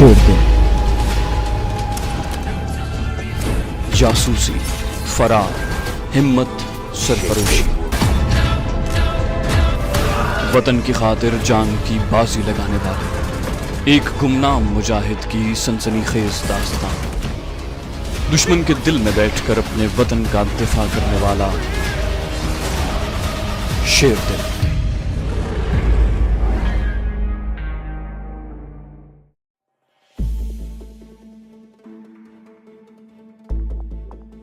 शेर दिल, जासूसी, फरार, हिम्मत, सरफरोशी, वतन की खातिर जान की बाजी लगाने वाले एक गुमनाम मुजाहिद की सनसनीखेज दास्तान। दुश्मन के दिल में बैठकर अपने वतन का दिफा करने वाला शेर दिल।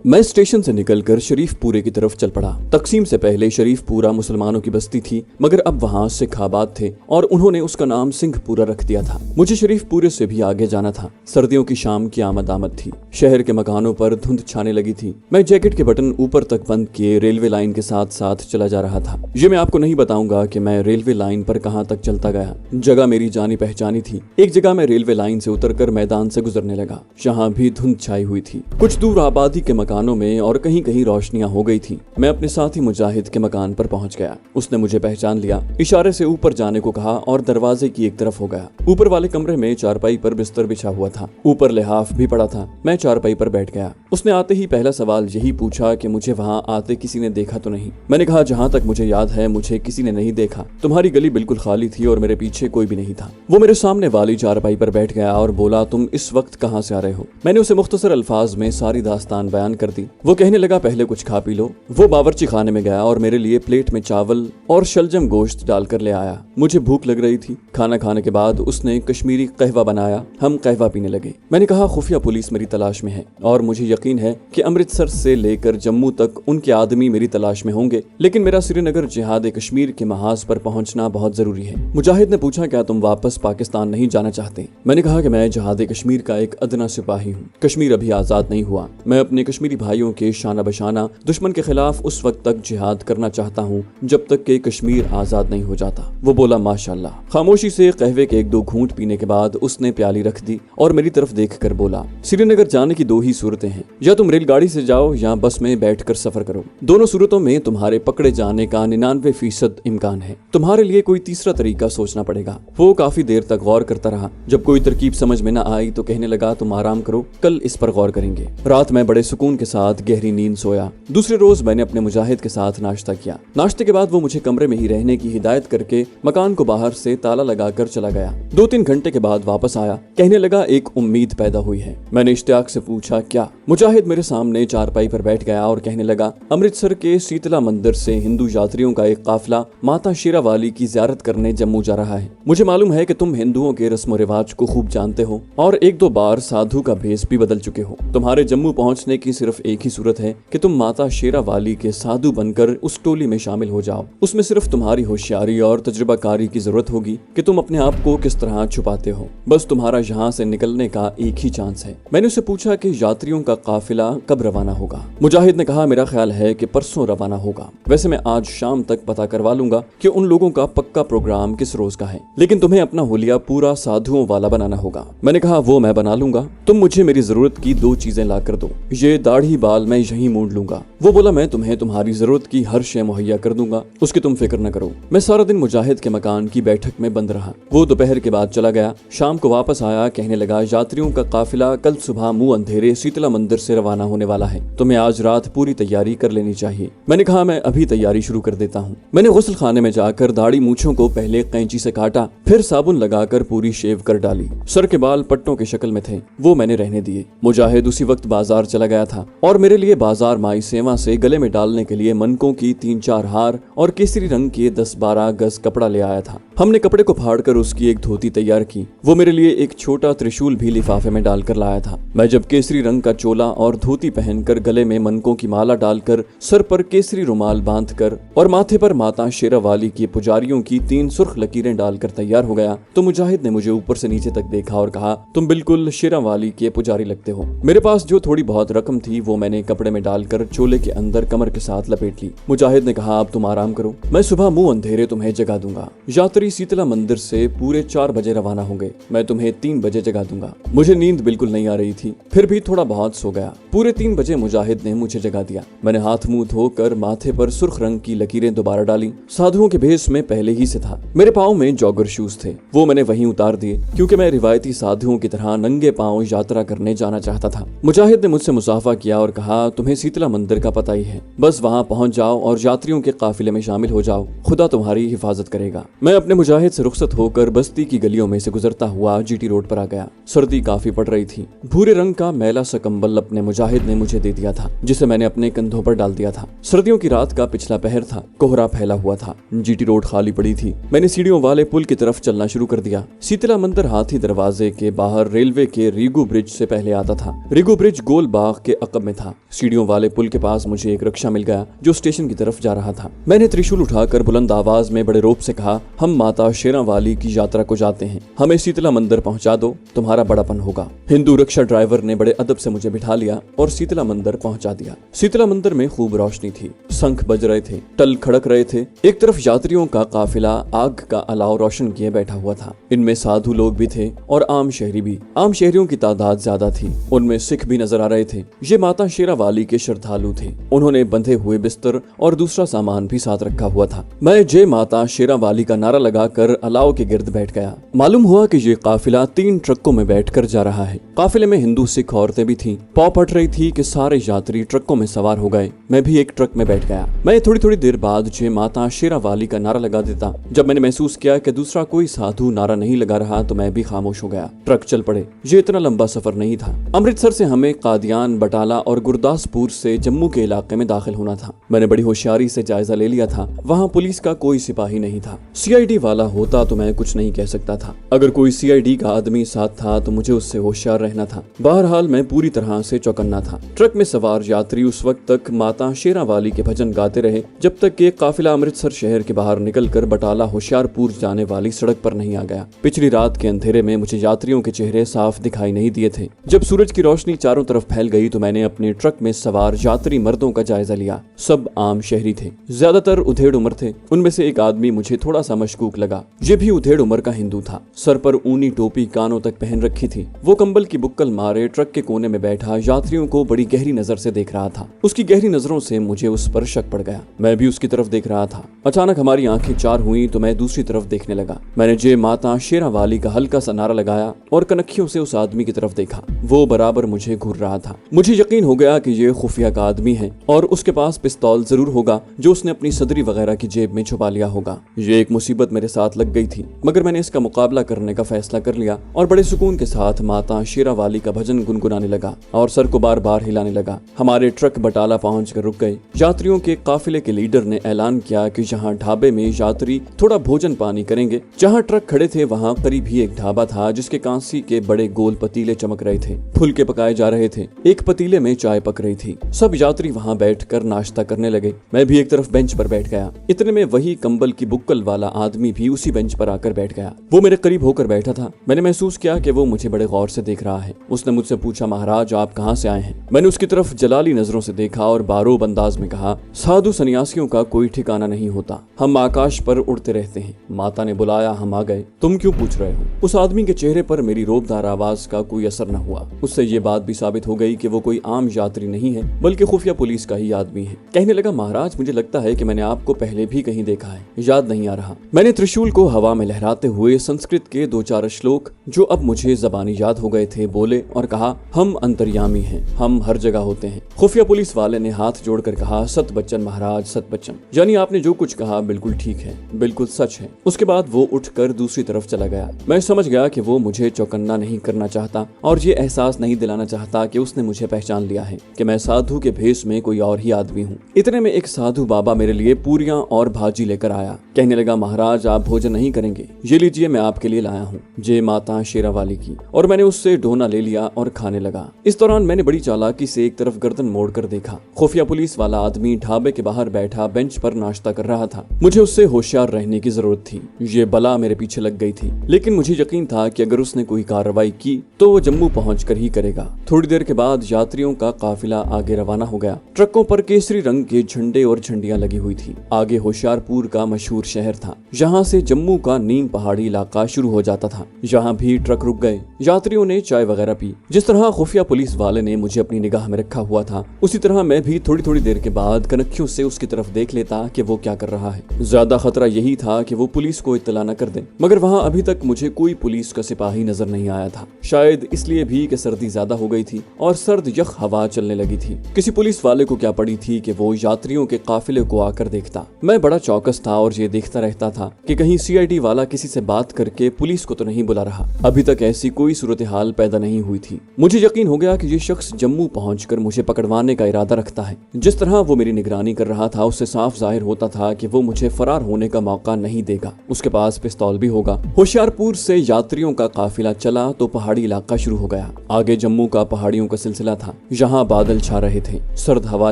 मैं स्टेशन से निकलकर शरीफपुरे की तरफ चल पड़ा। तकसीम से पहले शरीफपुरा मुसलमानों की बस्ती थी, मगर अब वहाँ सिख आबाद थे और उन्होंने उसका नाम सिंहपुरा रख दिया था। मुझे शरीफपुरे से भी आगे जाना था। सर्दियों की शाम की आमद थी। शहर के मकानों पर धुंध छाने लगी थी। मैं जैकेट के बटन ऊपर तक बंद किए रेलवे लाइन के साथ साथ चला जा रहा था। ये मैं आपको नहीं बताऊंगा कि मैं रेलवे लाइन पर कहाँ तक चलता गया। जगह मेरी जानी पहचानी थी। एक जगह मैं रेलवे लाइन से उतरकर मैदान से गुजरने लगा, जहाँ भी धुंध छाई हुई थी। कुछ दूर आबादी के मकानों में और कहीं कहीं रोशनियां हो गई थी। मैं अपने साथी मुजाहिद के मकान पर पहुंच गया। उसने मुझे पहचान लिया, इशारे से ऊपर जाने को कहा और दरवाजे की एक तरफ हो गया। ऊपर वाले कमरे में चारपाई पर बिस्तर बिछा हुआ था, ऊपर लिहाफ भी पड़ा था। मैं चारपाई पर बैठ गया। उसने आते ही पहला सवाल यही पूछा कि मुझे वहाँ आते किसी ने देखा तो नहीं। मैंने कहा, जहाँ तक मुझे याद है मुझे किसी ने नहीं देखा। तुम्हारी गली बिल्कुल खाली थी और मेरे पीछे कोई भी नहीं था। वो मेरे सामने वाली चारपाई पर बैठ गया और बोला, तुम इस वक्त कहाँ से आ रहे हो? मैंने उसे मुख्तसर अल्फाज में सारी दास्तान बयान कर दी। वो कहने लगा, पहले कुछ खा पी लो। वो बावर्ची खाने में गया और मेरे लिए प्लेट में चावल और शलजम गोश्त डालकर ले आया। मुझे भूख लग रही थी। खाना खाने के बाद उसने कश्मीरी कहवा बनाया। हम कहवा पीने लगे। मैंने कहा, खुफिया पुलिस मेरी तलाश में है और मुझे यकीन है कि अमृतसर से लेकर जम्मू तक उनके आदमी मेरी तलाश में होंगे, लेकिन मेरा श्रीनगर जिहाद कश्मीर के महाज पर पहुंचना बहुत जरूरी है। मुजाहिद ने पूछा, क्या तुम वापस पाकिस्तान नहीं जाना चाहते? मैंने कहा कि मैं जिहाद कश्मीर का एक अदना सिपाही हूँ। कश्मीर अभी आजाद नहीं हुआ। मैं अपने कश्मीरी भाइयों के शाना बशाना दुश्मन के खिलाफ उस वक्त तक जिहाद करना चाहता हूँ जब तक कि कश्मीर आजाद नहीं हो जाता। वो बोला, माशाल्लाह। खामोशी से कहवे के एक दो घूंट पीने के बाद उसने प्याली रख दी और मेरी तरफ देखकर बोला, श्रीनगर जाने की दो ही सूरतें हैं, या तुम रेलगाड़ी से जाओ या बस में बैठकर सफर करो। दोनों सूरतों में तुम्हारे पकड़े जाने का 99% इम्कान है। तुम्हारे लिए कोई तीसरा तरीका सोचना पड़ेगा। वो काफी देर तक गौर करता रहा। जब कोई तरकीब समझ में न आई तो कहने लगा, तुम आराम करो, कल इस पर गौर करेंगे। रात में बड़े सुकून के साथ गहरी नींद सोया। दूसरे रोज मैंने अपने मुजाहिद के साथ नाश्ता किया। नाश्ते के बाद वो मुझे कमरे में ही रहने की हिदायत करके मकान को बाहर से ताला लगाकर चला गया। 2-3 घंटे के बाद वापस आया। कहने लगा, एक उम्मीद पैदा हुई है। मैंने इश्तियाक से पूछा, क्या? मुजाहिद मेरे सामने चारपाई पर बैठ गया और कहने लगा, अमृतसर के शीतला मंदिर से हिंदू यात्रियों का एक काफिला माता शेरावाली की जियारत करने जम्मू जा रहा है। मुझे मालूम है कि तुम हिंदुओं के रस्म रिवाज को खूब जानते हो और 1-2 बार साधु का भेष भी बदल चुके हो। तुम्हारे जम्मू पहुंचने की सिर्फ एक ही सूरत है कि तुम माता शेरावाली के साधु बनकर उस टोली में शामिल हो जाओ। उसमें सिर्फ तुम्हारी होशियारी और तजुर्बाकारी की जरूरत होगी कि तुम अपने आप को किस तरह छुपाते हो। बस तुम्हारा यहाँ से निकलने का एक ही चांस है। मैंने उसे पूछा कि यात्रियों का काफिला कब रवाना होगा? मुजाहिद ने कहा, मेरा ख्याल है कि परसों रवाना होगा। वैसे मैं आज शाम तक पता करवा लूंगा कि उन लोगों का पक्का प्रोग्राम किस रोज का है, लेकिन तुम्हें अपना हुलिया पूरा साधुओं वाला बनाना होगा। मैंने कहा, वो मैं बना लूंगा। तुम मुझे मेरी जरूरत की 2 चीजें ला कर दो। ये दाढ़ी बाल मैं यहीं मूंड लूंगा। वो बोला, मैं तुम्हें तुम्हारी जरूरत की हर शय मुहैया कर दूंगा, उसकी तुम फिक्र न करो। मैं सारा दिन मुजाहिद के मकान की बैठक में बंद रहा। वो दोपहर के बाद चला गया। शाम को वापस आया। कहने लगा, यात्रियों का काफिला कल सुबह मुंह अंधेरे शीतला मंदिर से रवाना होने वाला है। तुम्हें आज रात पूरी तैयारी कर लेनी चाहिए। मैंने कहा, मैं अभी तैयारी शुरू कर देता हूँ। मैंने गुस्ल खाने में जाकर दाढ़ी मूछों को पहले कैंची से काटा, फिर साबुन लगाकर पूरी शेव कर डाली। सर के बाल पट्टों की शक्ल में थे, वो मैंने रहने दिए। मुजाहिद उसी वक्त बाजार चला गया था और मेरे लिए बाजार माई सेवा से गले में डालने के लिए मनकों की 3-4 हार और केसरी रंग के 10-12 गज कपड़ा ले आया था। हमने कपड़े को फाड़कर उसकी एक धोती तैयार की। वो मेरे लिए एक छोटा त्रिशूल भी लिफाफे में डालकर लाया था। मैं जब केसरी रंग का चोला और धोती पहनकर, गले में मनकों की माला डालकर, सर पर केसरी रुमाल बांधकर और माथे पर माता शेरावाली के पुजारियों की 3 सुर्ख लकीरें डालकर तैयार हो गया तो मुजाहिद ने मुझे ऊपर से नीचे तक देखा और कहा, तुम बिल्कुल शेरावाली के पुजारी लगते हो। मेरे पास जो थोड़ी बहुत रकम थी वो मैंने कपड़े में डालकर चोले के अंदर कमर के साथ लपेट ली। मुजाहिद ने कहा, अब तुम आराम करो, मैं सुबह मुंह अंधेरे तुम्हें जगा दूंगा। यात्री शीतला मंदिर से पूरे 4 बजे रवाना होंगे। मैं तुम्हें 3 बजे जगा दूंगा। मुझे नींद बिल्कुल नहीं आ रही थी, फिर भी थोड़ा बहुत सो गया। पूरे 3 बजे मुजाहिद ने मुझे जगा दिया। मैंने हाथ मुंह धोकर माथे पर सुर्ख रंग की लकीरें दोबारा डाली। साधुओं के भेष में पहले ही से था। मेरे पाँव में जॉगर शूज थे, वो मैंने वहीं उतार दिए क्योंकि मैं रिवायती साधुओं की तरह नंगे पाँव यात्रा करने जाना चाहता था। मुजाहिद ने मुझसे मुसाफा किया और कहा, तुम्हें शीतला मंदिर का पता ही है, बस वहाँ पहुँच जाओ और यात्रियों के काफिले में शामिल हो जाओ, खुदा तुम्हारी हिफाजत करेगा। मैं अपने मुजाहिद से रुखसत होकर बस्ती की गलियों में से गुजरता हुआ जीटी रोड पर आ गया। सर्दी काफी पड़ रही थी। भूरे रंग का मैला सा कंबल अपने मुजाहिद ने मुझे दे दिया था, जिसे मैंने अपने कंधों पर डाल दिया था। सर्दियों की रात का पिछला पहर था, कोहरा फैला हुआ था। जीटी रोड खाली पड़ी थी। मैंने सीढ़ियों वाले पुल की तरफ चलना शुरू कर दिया। शीतला मंदिर हाथी दरवाजे के बाहर रेलवे के रीगू ब्रिज से पहले आता था। रीगू ब्रिज गोल बाग के अकब में था। सीढ़ियों वाले पुल के पास मुझे एक रिक्शा मिल गया जो स्टेशन की तरफ जा रहा था। मैंने त्रिशूल उठाकर बुलंद आवाज में बड़े रोब से कहा, हम माता शेरावाली की यात्रा को जाते हैं, हमें शीतला मंदिर पहुंचा दो, तुम्हारा बड़ापन होगा। हिंदू रिक्शा ड्राइवर ने बड़े अदब से मुझे बिठा लिया और शीतला मंदिर पहुंचा दिया। शीतला मंदिर में खूब रोशनी थी, शंख बज रहे थे, टल खड़क रहे थे। एक तरफ यात्रियों का काफिला आग का अलाव रोशन किए बैठा हुआ था। इनमें साधु लोग भी थे और आम शहरी भी। आम शहरियों की तादाद ज्यादा थी, उनमें सिख भी नजर आ रहे थे। ये माता शेरावाली के श्रद्धालु थे। उन्होंने बंधे हुए बिस्तर और दूसरा सामान भी साथ रखा हुआ था। मैं जय माता शेरावाली का नारा लगाकर अलाव के गिर्द बैठ गया। मालूम हुआ कि ये काफिला 3 ट्रकों में बैठकर जा रहा है। काफिले में हिंदू सिख औरतें भी थीं। पौ पट रही थी कि सारे यात्री ट्रकों में सवार हो गए। मैं भी एक ट्रक में बैठ गया। मैं थोड़ी देर बाद जय माता शेरावाली का नारा लगा देता। जब मैंने महसूस किया कि दूसरा कोई साधु नारा नहीं लगा रहा तो मैं भी खामोश हो गया। ट्रक चल पड़े। ये इतना लंबा सफर नहीं था। अमृतसर से हमें कादियान, बटाला और गुरदासपुर से जम्मू के इलाके में दाखिल होना था। मैंने बड़ी होशियारी से जायजा ले लिया था। वहाँ पुलिस का कोई सिपाही नहीं था। सीआईडी वाला होता तो मैं कुछ नहीं कह सकता था। अगर कोई सीआईडी का आदमी साथ था तो मुझे उससे होशियार रहना था। बहरहाल मैं पूरी तरह से चौकन्ना था। ट्रक में सवार यात्री उस वक्त तक माता शेरावाली के भजन गाते रहे जब तक कि काफिला अमृतसर शहर के बाहर निकलकर बटाला होशियारपुर जाने वाली सड़क पर नहीं आ गया। पिछली रात के अंधेरे में मुझे यात्रियों के चेहरे साफ दिखाई नहीं दिए थे। जब सूरज की रोशनी चारों तरफ फैल गई तो मैंने अपने ट्रक में सवार यात्री मर्दों का जायजा लिया। सब आम शहरी थे, ज्यादातर उधेड़ उम्र थे। उनमें से एक आदमी मुझे थोड़ा सा मशकूक लगा। ये भी उधेड़ उम्र का हिंदू था। सर पर ऊनी टोपी कानों तक पहन रखी थी। वो कंबल की बुक्कल मारे ट्रक के कोने में बैठा यात्रियों को बड़ी गहरी नजर से देख रहा था। उसकी गहरी नजरों से मुझे उस पर शक पड़ गया। मैं भी उसकी तरफ देख रहा था। अचानक हमारी आंखें चार हुई तो मैं दूसरी तरफ देखने लगा। मैंने जय माता शेरावाली का हल्का सा नारा लगाया और कनखियों से उस आदमी की तरफ देखा। वो बराबर मुझे घूर रहा था। मुझे यकीन हो गया कि ये खुफिया का आदमी है और उसके पास पिस्तौल जरूर होगा जो उसने अपनी सदरी वगैरह की जेब में छुपा लिया होगा। ये एक मुसीबत मेरे साथ लग गई थी, मगर मैंने इसका मुकाबला करने का फैसला कर लिया और बड़े सुकून के साथ माता शेरावाली का भजन गुनगुनाने लगा और सर को बार बार हिलाने लगा। हमारे ट्रक बटाला पहुंचकर रुक गए। यात्रियों के काफिले के लीडर ने ऐलान किया कि जहां ढाबे में यात्री थोड़ा भोजन पानी करेंगे। जहां ट्रक खड़े थे वहां करीब ही एक ढाबा था जिसके कांसी के बड़े गोल पतीले चमक रहे थे। फुलके पकाए जा रहे थे। एक पतीले में चाय पक रही थी। सब यात्री वहां बैठकर नाश्ता करने लगे। मैं भी एक तरफ बेंच पर बैठ गया। इतने में वही कंबल की बुक्कल वाला आदमी भी उसी बेंच पर आकर बैठ गया। वो मेरे करीब होकर बैठा था। मैंने महसूस किया कि वो मुझे बड़े गौर से देख रहा है। उसने मुझसे पूछा, महाराज आप कहाँ से आए हैं? मैंने उसकी तरफ जलाली नजरों से देखा और बारोब अंदाज में कहा, साधु सन्यासियों का कोई ठिकाना नहीं होता, हम आकाश पर उड़ते रहते हैं। माता ने बुलाया, हम आ गए। तुम क्यों पूछ रहे हो? उस आदमी के चेहरे पर मेरी रोबदार आवाज का कोई असर न हुआ। उससे ये बात भी साबित हो गई कि वो कोई आम यात्री नहीं है बल्कि खुफिया पुलिस का ही आदमी है। कहने लगा, महाराज मुझे लगता है कि मैंने आपको पहले भी कहीं देखा है, याद नहीं आ रहा। मैंने त्रिशूल को हवा में लहराते हुए संस्कृत के 2-4 श्लोक जो अब मुझे जबानी याद हो गए थे बोले और कहा, हम अंतर्यामी हैं, हम हर जगह होते हैं। खुफिया पुलिस वाले ने हाथ जोड़कर कहा, सत बच्चन महाराज, सत बच्चन, यानी आपने जो कुछ कहा बिल्कुल ठीक है, बिल्कुल सच है। उसके बाद वो उठकर दूसरी तरफ चला गया। मैं समझ गया कि वो मुझे चौकन्ना नहीं करना चाहता और ये एहसास नहीं दिलाना चाहता कि उसने मुझे पहचान लिया है कि मैं साधु के भेष में कोई और ही आदमी हूँ। इतने में एक साधु बाबा मेरे लिए पूरियां और भाजी लेकर आया। कहने लगा, महाराज आप भोजन नहीं करेंगे? ये लीजिए, मैं आपके लिए लाया हूँ, जय माता शेरावाली की। और मैंने उससे ढोना ले लिया और खाने लगा। इस दौरान मैंने बड़ी चालाकी से एक तरफ गर्दन मोड़कर देखा। खुफिया पुलिस वाला आदमी ढाबे के बाहर बैठा बेंच पर नाश्ता कर रहा था। मुझे उससे होशियार रहने की जरूरत थी। ये बला मेरे पीछे लग गई थी, लेकिन मुझे यकीन था कि अगर उसने कोई कार्रवाई की तो वो जम्मू पहुंचकर ही करेगा। थोड़ी देर के बाद यात्रियों का काफिला आगे रवाना हो गया। ट्रकों पर केसरी रंग के झंडे और झंडियां लगी हुई थी। आगे होशियारपुर का मशहूर शहर था। यहाँ जहाँ से जम्मू का नीम पहाड़ी इलाका शुरू हो जाता था। यहाँ भी ट्रक रुक गए। यात्रियों ने चाय वगैरह पी। जिस तरह खुफिया पुलिस वाले ने मुझे अपनी निगाह में रखा हुआ था, उसी तरह मैं भी थोड़ी थोड़ी देर के बाद कनखियों से उसकी तरफ देख लेता कि वो क्या कर रहा है। ज्यादा खतरा यही था कि वो पुलिस को इत्तला न कर दे, मगर वहाँ अभी तक मुझे कोई पुलिस का सिपाही नजर नहीं आया था। शायद इसलिए भी कि सर्दी ज्यादा हो गई थी और सर्द यख हवा चलने लगी थी। किसी पुलिस वाले को क्या पड़ी थी कि वो यात्रियों के काफिले को आकर देखता। मैं बड़ा चौकस था और ये देखता रहता था कि कहीं सीआईडी वाला किसी से बात करके पुलिस को तो नहीं बुला रहा। अभी तक ऐसी कोई सूरत हाल पैदा नहीं हुई थी। मुझे यकीन हो गया कि ये शख्स जम्मू पहुंचकर मुझे पकड़वाने का इरादा रखता है। जिस तरह वो मेरी निगरानी कर रहा था, उससे साफ जाहिर होता था कि वो मुझे फरार होने का मौका नहीं देगा। उसके पास पिस्तौल भी होगा। होशियारपुर से यात्रियों का काफिला चला तो पहाड़ी इलाका शुरू हो गया। आगे जम्मू का पहाड़ियों का सिलसिला था। यहाँ बादल छा रहे थे, सर्द हवा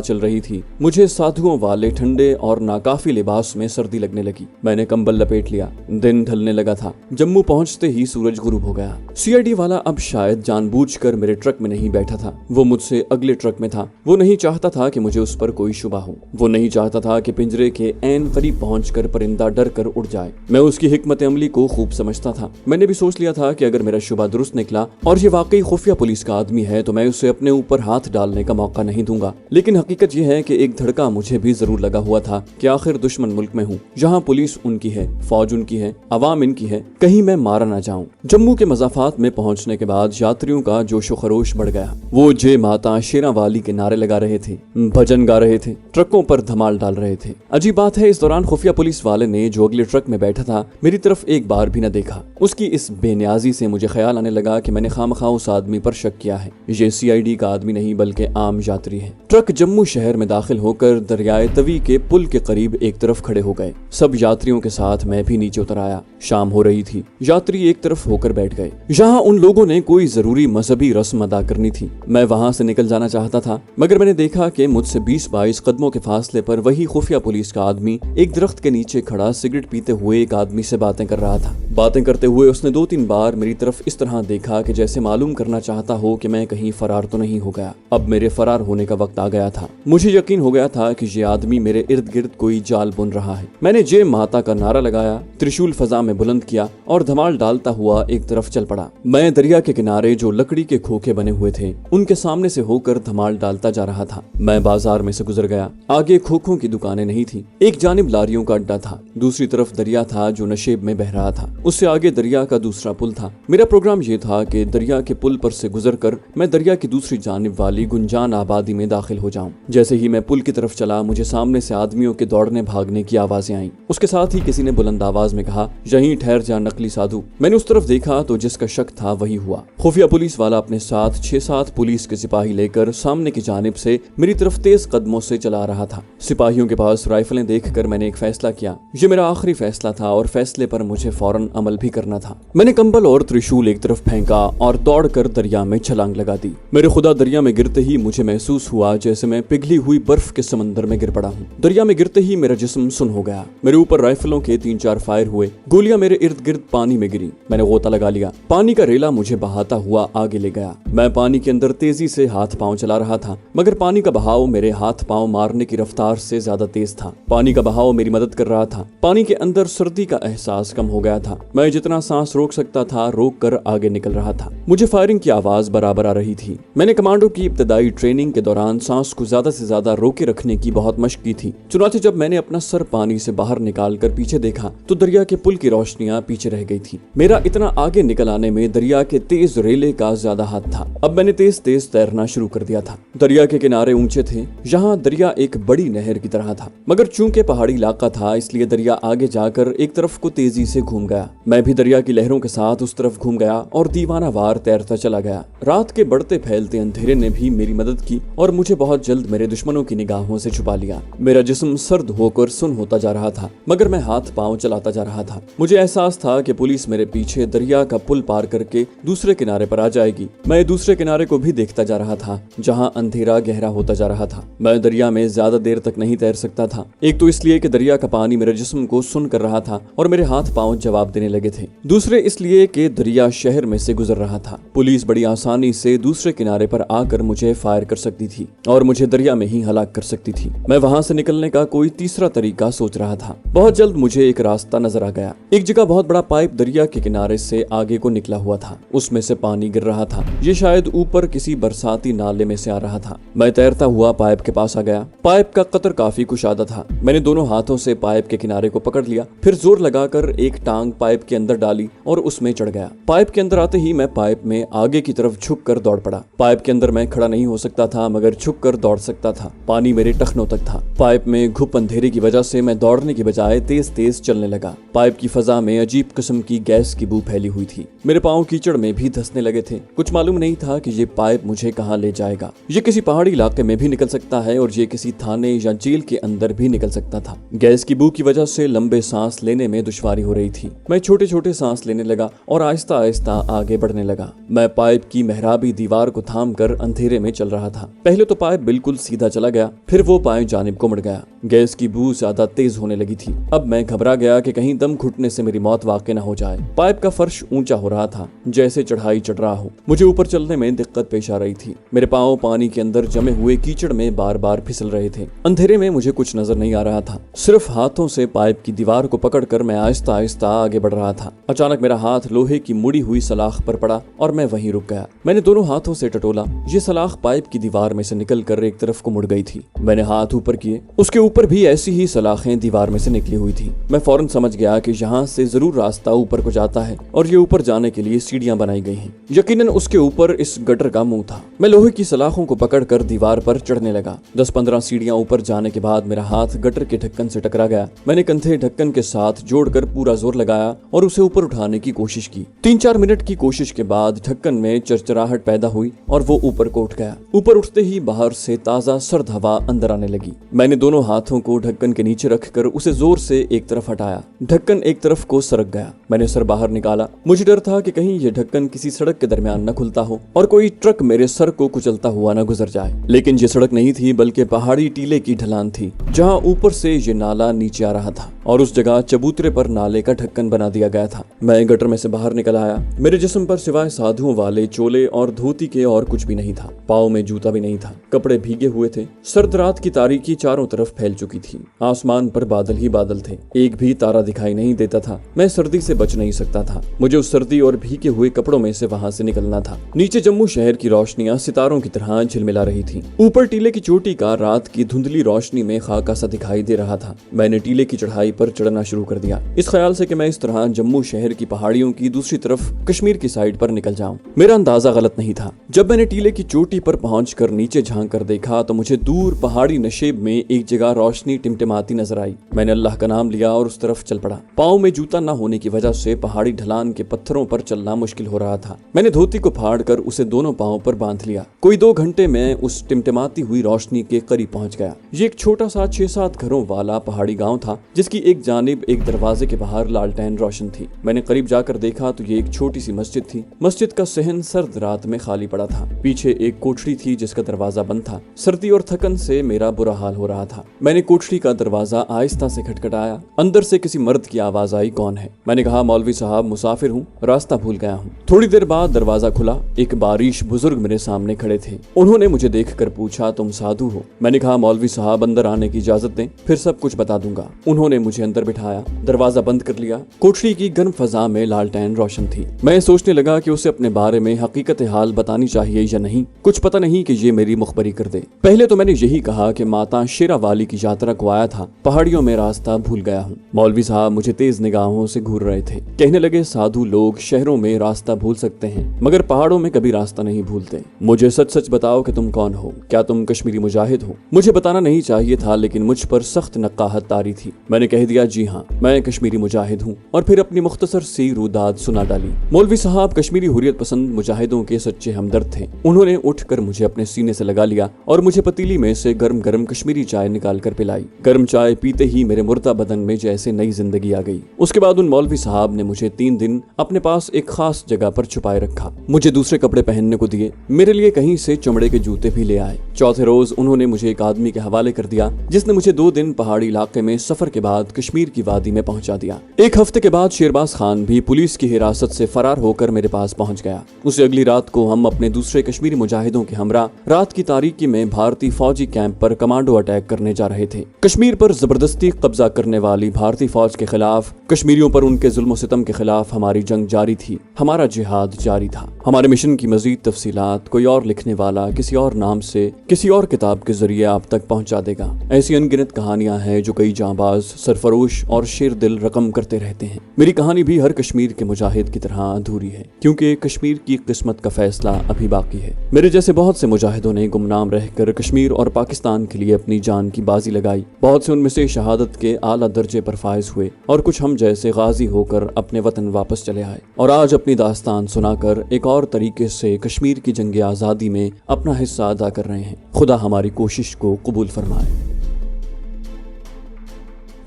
चल रही थी। मुझे साधुओं वाले ठंडे और नाकाफी लिबास में सर्दी लगने लगी। मैंने कंबल लपेट लिया। दिन ढलने लगा था। जम्मू पहुंचते ही सूरज गुरूब हो गया। सीआईडी वाला अब शायद जानबूझकर मेरे ट्रक में नहीं बैठा था। वो मुझसे अगले ट्रक में था। वो नहीं चाहता था कि मुझे उस पर कोई शुबा हो। वो नहीं चाहता था कि पिंजरे के ऐन करीब पहुंचकर परिंदा डर कर उड़ जाए। मैं उसकी हिकमत अमली को खूब समझता था। मैंने भी सोच लिया था कि अगर मेरा शुबा दुरुस्त निकला और ये वाकई खुफिया पुलिस का आदमी है तो मैं उसे अपने ऊपर हाथ डालने का मौका नहीं दूंगा। लेकिन हकीकत यह है कि एक धड़का मुझे भी जरूर लगा हुआ था कि आखिर दुश्मन मुल्क में हूँ। यहाँ पुलिस उनकी है, फौज उनकी है, अवाम इनकी है, कहीं मैं मारा ना जाऊं। जम्मू के मज़ाफात में पहुंचने के बाद यात्रियों का जोशो खरोश बढ़ गया। वो जय माता शेरा वाली के नारे लगा रहे थे, भजन गा रहे थे, ट्रकों पर धमाल डाल रहे थे। अजीब बात है, इस दौरान खुफिया पुलिस वाले ने जो अगले ट्रक में बैठा था मेरी तरफ एक बार भी न देखा। उसकी इस बेनियाजी से मुझे ख्याल आने लगा कि मैंने खामखा उस आदमी पर शक किया है। ये सीआईडी का आदमी नहीं बल्कि आम यात्री है। ट्रक जम्मू शहर में दाखिल होकर दरियाए तवी के पुल के करीब एक तरफ खड़े हो गए। सब यात्रियों के साथ मैं भी नीचे उतर आया। शाम हो रही थी। यात्री एक तरफ होकर बैठ गए। यहाँ उन लोगों ने कोई जरूरी मजहबी रस्म अदा करनी थी। मैं वहाँ से निकल जाना चाहता था, मगर मैंने देखा कि मुझसे 20-22 कदमों के फासले पर वही खुफिया पुलिस का आदमी एक दरख्त के नीचे खड़ा सिगरेट पीते हुए एक आदमी से बातें कर रहा था। बातें करते हुए उसने 2-3 बार मेरी तरफ इस तरह देखा कि जैसे मालूम करना चाहता हो कि मैं कहीं फरार तो नहीं हो गया। अब मेरे फरार होने का वक्त आ गया था। मुझे यकीन हो गया था कि ये आदमी मेरे इर्द गिर्द कोई जाल बुन रहा है। मैंने जय माता का नारा लगाया, त्रिशूल फजा में बुलंद किया और धमाल डालता हुआ एक तरफ चल पड़ा। मैं दरिया के किनारे जो लकड़ी के खोखे बने हुए थे उनके सामने से होकर धमाल डालता जा रहा था। मैं बाजार में से गुजर गया। आगे खोखों की दुकानें नहीं थी। एक जानिब लारियों का अड्डा था, दूसरी तरफ दरिया था जो नशेब में बह रहा था। उससे आगे दरिया का दूसरा पुल था। मेरा प्रोग्राम ये था कि दरिया के पुल पर से गुजरकर मैं दरिया की दूसरी जानिब वाली गुंजान आबादी में दाखिल हो जाऊं। जैसे ही मैं पुल की तरफ चला, मुझे सामने से आदमियों के दौड़ने भागने की आवाजें आईं। उसके साथ ही किसी ने बुलंद आवाज में कहा, यहीं ठहर जा नकली साधु। मैंने उस तरफ देखा तो जिसका शक था वही हुआ। खुफिया पुलिस वाला अपने साथ 6-7 पुलिस के सिपाही लेकर सामने की जानिब से मेरी तरफ तेज कदमों से चला रहा था। सिपाहियों के पास राइफलें देखकर मैंने एक फैसला किया। ये मेरा आखिरी फैसला था और फैसले पर मुझे फौरन अमल भी करना था। मैंने कंबल और त्रिशूल एक तरफ फेंका और दौड़कर दरिया में छलांग लगा दी। मेरे खुदा, दरिया में गिरते ही मुझे महसूस हुआ जैसे मैं पिघली हुई बर्फ के समंदर में गिर पड़ा हूँ। दरिया में गिरते ही मेरा जिस्म सुन हो गया। मेरे ऊपर राइफलों के 3-4 फायर हुए। गोलियां मेरे इर्द गिर्द पानी में गिरी। मैंने गोता लगा लिया। पानी का रेला मुझे बहाता हुआ आगे ले गया। मैं पानी के अंदर तेजी से हाथ पांव चला रहा था, मगर पानी का बहाव मेरे हाथ पांव मारने की रफ्तार से ज्यादा तेज था। पानी का बहाव मेरी मदद कर रहा था। पानी के अंदर सर्दी का एहसास कम हो गया था। मैं जितना सांस रोक सकता था रोक कर आगे निकल रहा था। मुझे फायरिंग की आवाज बराबर आ रही थी। मैंने कमांडो की इब्तदाई ट्रेनिंग के दौरान सांस को ज्यादा से ज्यादा रोके रखने की बहुत मशक की थी। चुनाचे जब मैंने अपना सर पानी से बाहर निकाल कर पीछे देखा तो दरिया के पुल की रोशनियां पीछे रह गई थी। मेरा इतना आगे निकल आने में दरिया के तेज रेले का ज्यादा हाथ था। अब मैंने तेज तेज तैरना शुरू कर दिया था। दरिया के किनारे ऊंचे थे। यहाँ दरिया एक बड़ी नहर की तरह था, मगर चूंकि पहाड़ी इलाका था इसलिए दरिया आगे जाकर एक तरफ को तेजी से घूम गया। मैं भी दरिया की लहरों के साथ उस तरफ घूम गया और दीवाना वार तैरता चला गया। रात के बढ़ते फैलते अंधेरे ने भी मेरी मदद की और मुझे बहुत जल्द मेरे दुश्मनों की निगाहों से छुपा लिया। मेरा जिस्म सर्द होकर सुन होता जा रहा था, मगर मैं हाथ पांव चलाता जा रहा था। मुझे एहसास था कि पुलिस मेरे पीछे दरिया का पुल पार करके दूसरे किनारे पर आ जाएगी। मैं दूसरे किनारे को भी देखता जा रहा था, जहाँ अंधेरा गहरा होता जा रहा था। मैं दरिया में ज्यादा देर तक नहीं तैर सकता था। एक तो इसलिए कि दरिया का पानी मेरे जिस्म को सुन कर रहा था और मेरे हाथ पांव जवाब देने लगे थे। दूसरे इसलिए कि दरिया शहर में से गुजर रहा था। पुलिस बड़ी आसानी से दूसरे किनारे पर आकर मुझे फायर कर सकती थी और मुझे दरिया में ही हलाक कर सकती थी। मैं वहां से निकलने का कोई तीसरा तरीका सोच रहा था। बहुत जल्द मुझे एक एक रास्ता नजर आ गया। एक जगह बहुत बड़ा पाइप दरिया के किनारे से आगे को निकला हुआ था, उसमें से पानी गिर रहा था। ये शायद ऊपर किसी बरसाती नाले में से आ रहा था। मैं तैरता हुआ पाइप के पास आ गया। पाइप का कतर काफी कुशादा था। मैंने दोनों हाथों से पाइप के किनारे को पकड़ लिया, फिर जोर लगाकर एक टांग पाइप के अंदर डाली और उसमें चढ़ गया। पाइप के अंदर आते ही मैं पाइप में आगे की तरफ झुक कर दौड़ पड़ा। पाइप के अंदर मैं खड़ा नहीं हो सकता था, मगर झुक कर दौड़ सकता था। पानी मेरे टखनों तक था। पाइप में घुप अंधेरे की वजह से मैं दौड़ने की बजाय तेज तेज चलने लगा। पाइप की फजा में अजीब किस्म की गैस की बू फैली हुई थी। मेरे पांव कीचड़ में भी धंसने लगे थे। कुछ मालूम नहीं था कि ये पाइप मुझे कहाँ ले जाएगा। ये किसी पहाड़ी इलाके में भी निकल सकता है और ये किसी थाने या जेल के अंदर भी निकल सकता था। गैस की बू की वजह से लंबे सांस लेने में दुश्वारी हो रही थी। मैं छोटे छोटे सांस लेने लगा और आहिस्ता आहिस्ता आगे बढ़ने लगा। मैं पाइप की मेहराबी दीवार को थाम कर अंधेरे में चल रहा था। पहले तो पाइप बिल्कुल सीधा चला गया, फिर वो बाएं जानिब को मुड़ गया। गैस की बू ज्यादा तेज होने लगी थी। अब मैं घबरा गया कि कहीं दम घुटने से मेरी मौत वाक़ई न हो जाए। पाइप का फर्श ऊंचा हो रहा था, जैसे चढ़ाई चढ़ रहा हो। मुझे ऊपर चलने में दिक्कत पेश आ रही थी। मेरे पांव पानी के अंदर जमे हुए कीचड़ में बार बार फिसल रहे थे। अंधेरे में मुझे कुछ नजर नहीं आ रहा था। सिर्फ हाथों से पाइप की दीवार को पकड़कर मैं आहिस्ता आहिस्ता आगे बढ़ रहा था। अचानक मेरा हाथ लोहे की मुड़ी हुई सलाख पर पड़ा और मैं वहीं रुक गया। मैंने दोनों हाथों से टटोला। ये सलाख पाइप की दीवार में से निकलकर एक तरफ को मुड़ गई थी। मैंने हाथ ऊपर किए, उसके ऊपर भी ऐसी ही सलाखें दीवार में से निकली हुई थी। मैं फौरन समझ गया कि यहाँ से जरूर रास्ता ऊपर को जाता है और ये ऊपर जाने के लिए सीढ़ियां बनाई गई हैं। यकीनन उसके ऊपर इस गटर का मुंह था। मैं लोहे की सलाखों को पकड़कर दीवार पर चढ़ने लगा। 10-15 सीढ़ियां ऊपर जाने के बाद मेरा हाथ गटर के ढक्कन से टकरा गया। मैंने कंधे ढक्कन के साथ जोड़कर पूरा जोर लगाया और उसे ऊपर उठाने की कोशिश की। 3-4 मिनट की कोशिश के बाद ढक्कन में चरचराहट पैदा हुई और वो ऊपर को उठ गया। ऊपर उठते ही बाहर से ताजा सर्द हवा अंदर आने लगी। मैंने दोनों हाथों को ढक्कन के नीचे रखकर उसे जोर से एक तरफ हटाया। ढक्कन एक तरफ को सरक गया। मैंने सर बाहर निकाला। मुझे डर था कि कहीं ये ढक्कन किसी सड़क के दरमियान न खुलता हो और कोई ट्रक मेरे सर को कुचलता हुआ न गुजर जाए। लेकिन ये सड़क नहीं थी, बल्कि पहाड़ी टीले की ढलान थी, जहाँ ऊपर से ये नाला नीचे आ रहा था और उस जगह चबूतरे पर नाले का ढक्कन बना दिया गया था। मैं गटर में से बाहर निकल आया। मेरे जिस्म पर सिवाय साधुओं वाले चोले और धोती के और कुछ भी नहीं था। पाँव में जूता भी नहीं था। कपड़े भीगे हुए थे। सर्द रात की तारीकी चारों तरफ फैल चुकी थी। आसमान पर बादल ही बादल थे। एक भी तारा दिखाई नहीं देता था। मैं सर्दी से बच नहीं सकता था। मुझे उस सर्दी और भीगे हुए कपड़ों में से वहां से निकलना था। नीचे जम्मू शहर की रोशनियां सितारों की तरह झिलमिला रही थी। ऊपर टीले की चोटी का रात की धुंधली रोशनी में खाका सा दिखाई दे रहा था। मैंने टीले की चढ़ाई पर चढ़ना शुरू कर दिया, इस ख्याल से कि मैं इस तरह जम्मू शहर की पहाड़ियों की दूसरी तरफ कश्मीर की साइड पर निकल जाऊं। मेरा अंदाजा गलत नहीं था। जब मैंने टीले की चोटी पर पहुंचकर नीचे झांक कर देखा तो मुझे दूर पहाड़ी नशेब में एक जगह रोशनी टिमटिमाती नजर आई। मैंने अल्लाह का नाम लिया और उस तरफ चल पड़ा। पाँव में जूता न होने की वजह से पहाड़ी ढलान के पत्थरों पर चलना मुश्किल हो रहा था। मैंने धोती को फाड़ कर उसे दोनों पाँव पर बांध लिया। कोई 2 घंटे में उस टिमटिमाती हुई रोशनी के करीब पहुंच गया। ये एक छोटा सा 6-7 घरों वाला पहाड़ी गांव था, जिसकी एक जानिब एक दरवाजे के बाहर लालटेन रोशन थी। मैंने करीब जाकर देखा तो ये एक छोटी सी मस्जिद थी। मस्जिद का सहन सर्द रात में खाली पड़ा था। पीछे एक कोठरी थी जिसका दरवाजा बंद था। सर्दी और थकन से मेरा बुरा हाल हो रहा था। मैंने कोठरी का दरवाजा आहिस्ता से खटखटाया। अंदर से किसी मर्द की आवाज आई, कौन है? मैंने कहा, मौलवी साहब, मुसाफिर हूँ, रास्ता भूल गया हूँ। थोड़ी देर बाद दरवाजा खुला। एक बारिश बुजुर्ग मेरे सामने खड़े थे। उन्होंने मुझे देखकर पूछा, तुम साधु हो? मैंने कहा, मौलवी साहब, अंदर आने की इजाजत दें, फिर सब कुछ बता दूंगा। उन्होंने मुझे अंदर बिठाया, दरवाजा बंद कर लिया। कोठरी की गर्म फजा में लालटेन रोशन थी। मैं सोचने लगा कि उसे अपने बारे में हकीकत हाल बतानी चाहिए या नहीं। कुछ पता नहीं कि ये मेरी मुखबरी कर दे। पहले तो मैंने यही कहा कि माता शेरावाली की यात्रा को आया था, पहाड़ियों में रास्ता भूल गया हूँ। मौलवी साहब मुझे तेज निगाहों से घूर रहे थे। कहने लगे, साधु लोग शहरों में रास्ता भूल सकते हैं, मगर पहाड़ों में कभी रास्ता नहीं भूलते। मुझे सच सच बताओ कि तुम कौन हो? क्या तुम कश्मीरी मुजाहिद हो? मुझे बताना नहीं चाहिए था, लेकिन मुझ पर सख्त नक्काहत तारी थी। मैंने कह दिया, जी हाँ, मैं कश्मीरी मुजाहिद हूँ, और फिर अपनी मुख्तसर सी रुदाद सुना डाली। मौलवी साहब कश्मीरी हुर्रियत पसंद मुजाहिदों के सच्चे हमदर्द थे। उन्होंने उठकर मुझे अपने सीने से लगा लिया और मुझे पतीली में से गर्म गर्म कश्मीरी चाय निकाल कर पिलाई। गर्म चाय पीते ही मेरे मुर्दा बदन में जैसे नई जिंदगी आ गई। उसके बाद उन मौलवी साहब ने मुझे 3 दिन अपने पास एक खास जगह पर छुपाए रखा। मुझे दूसरे कपड़े पहनने को दिए। मेरे लिए कहीं से चमड़े के जूते भी ले आए। चौथे रोज उन्होंने मुझे एक आदमी के हवाले कर दिया, जिसने मुझे 2 दिन पहाड़ी इलाके में सफर के बाद साथ कश्मीर की वादी में पहुंचा दिया। एक हफ्ते के बाद शेरबाज खान भी पुलिस की हिरासत से फरार होकर मेरे पास पहुंच गया। उसे अगली रात को हम अपने दूसरे कश्मीरी मुजाहिदों के हमरा रात की तारीकी में भारतीय फौजी कैंप पर कमांडो अटैक करने जा रहे थे। कश्मीर पर जबरदस्ती कब्जा करने वाली भारतीय फौज के खिलाफ, कश्मीरियों पर उनके जुल्म सितम के खिलाफ हमारी जंग जारी थी, हमारा जिहाद जारी था। हमारे मिशन की मजीद तफसीलात कोई और लिखने वाला किसी और नाम से किसी और किताब के जरिए आप तक पहुंचा देगा। ऐसी अनगिनत कहानियां हैं जो कई जांबाज, सरफरोश और शेर दिल रकम करते रहते हैं। मेरी कहानी भी हर कश्मीर के मुजाहिद की तरह अधूरी है, क्योंकि कश्मीर की किस्मत का फैसला अभी बाकी है। मेरे जैसे बहुत से मुजाहिदों ने गुमनाम रहकर कश्मीर और पाकिस्तान के लिए अपनी जान की बाजी लगाई। बहुत से उनमें से शहादत के आला दर्जे पर फायज हुए और कुछ हम जैसे गाजी होकर अपने वतन वापस चले आए और आज अपनी दास्तान सुनाकर एक और तरीके से कश्मीर की जंग आज़ादी में अपना हिस्सा अदा कर रहे हैं। खुदा हमारी कोशिश को कबूल फरमाए।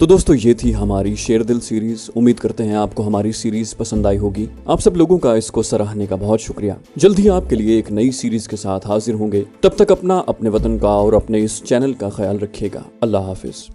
तो दोस्तों, ये थी हमारी शेर दिल सीरीज। उम्मीद करते हैं आपको हमारी सीरीज पसंद आई होगी। आप सब लोगों का इसको सराहने का बहुत शुक्रिया। जल्द ही आपके लिए एक नई सीरीज के साथ हाजिर होंगे। तब तक अपना, अपने वतन का और अपने इस चैनल का ख्याल रखिएगा। अल्लाह हाफिज।